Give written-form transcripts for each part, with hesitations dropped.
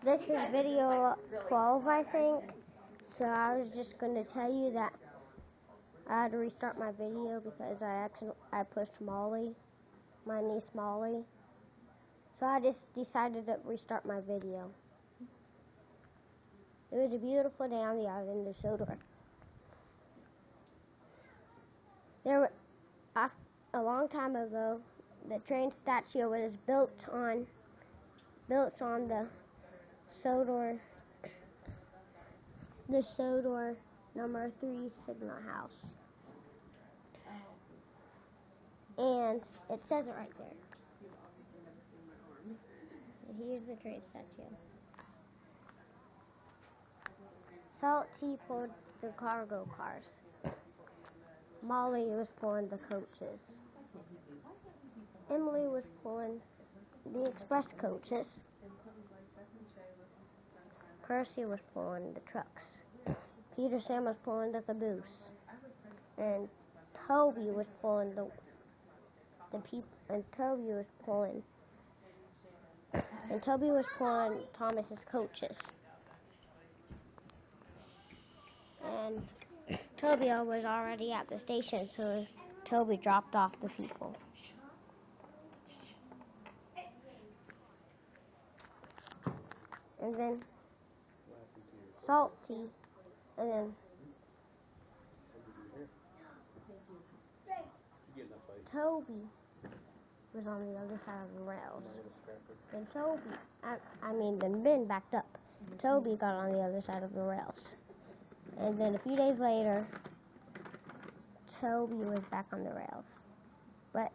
This is video 12, I think. So I was just going to tell you that I had to restart my video because I pushed Molly, my niece Molly. So I just decided to restart my video. It was a beautiful day on the island of Sodor. A long time ago, the train statue was built on the Sodor number 3 signal house. And it says it right there. And here's the train statue. Salty pulled the cargo cars. Molly was pulling the coaches. Emily was pulling the express coaches. Percy was pulling the trucks. Peter Sam was pulling the caboose. And Toby was pulling the people. And Toby was pulling Thomas's coaches. And Toby was already at the station, so Toby dropped off the people. And then Salty, and then Toby was on the other side of the rails. Then then Ben backed up. Toby got on the other side of the rails. And then a few days later, Toby was back on the rails. But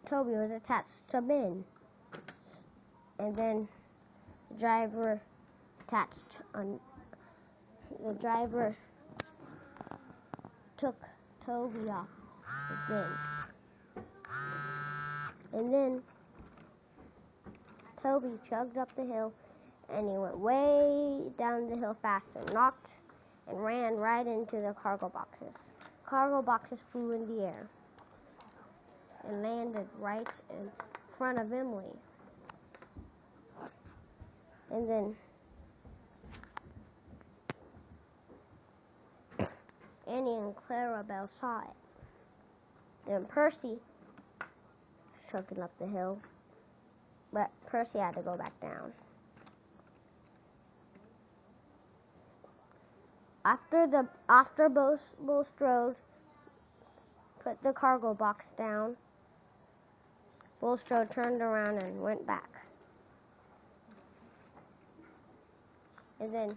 Toby was attached to Ben. And then the driver took Toby off with Ben. And then Toby chugged up the hill, and he went way down the hill fast and ran right into the cargo boxes. Cargo boxes flew in the air and landed right in front of Emily. And then Annie and Clarabelle saw it. Then Percy was chugging up the hill, but Percy had to go back down. After Bulstrode put the cargo box down, Bulstrode turned around and went back. And then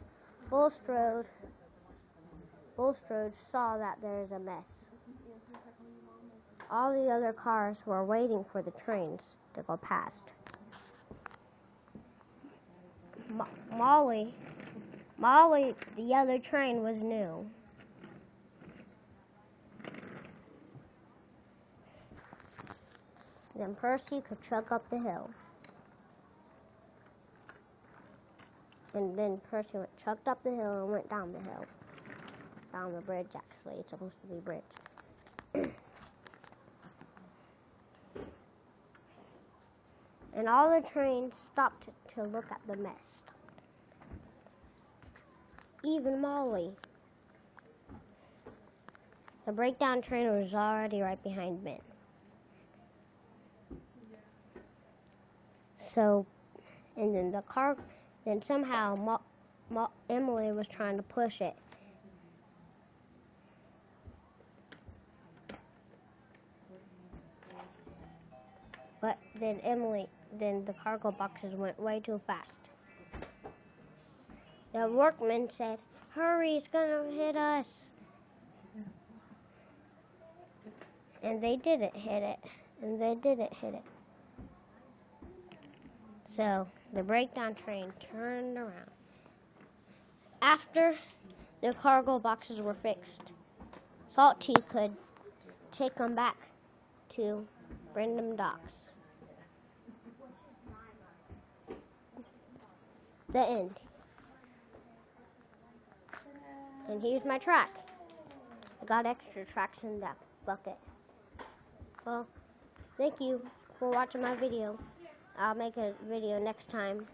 Bulstrode saw that there's a mess. All the other cars were waiting for the trains to go past. Molly, the other train was new. Then Percy could chug up the hill. And then Percy chugged up the hill and went down the hill. Down the bridge, actually. It's supposed to be a bridge. And all the trains stopped to look at the mess. Even Molly. The breakdown train was already right behind Ben. So, and then then somehow Emily was trying to push it. But then the cargo boxes went way too fast. The workman said, "Hurry, it's gonna hit us." And they didn't hit it. So the breakdown train turned around. After the cargo boxes were fixed, Salty could take them back to Brandon Docks. The end. And here's my track. I got extra tracks in that bucket. Well, thank you for watching my video. I'll make a video next time.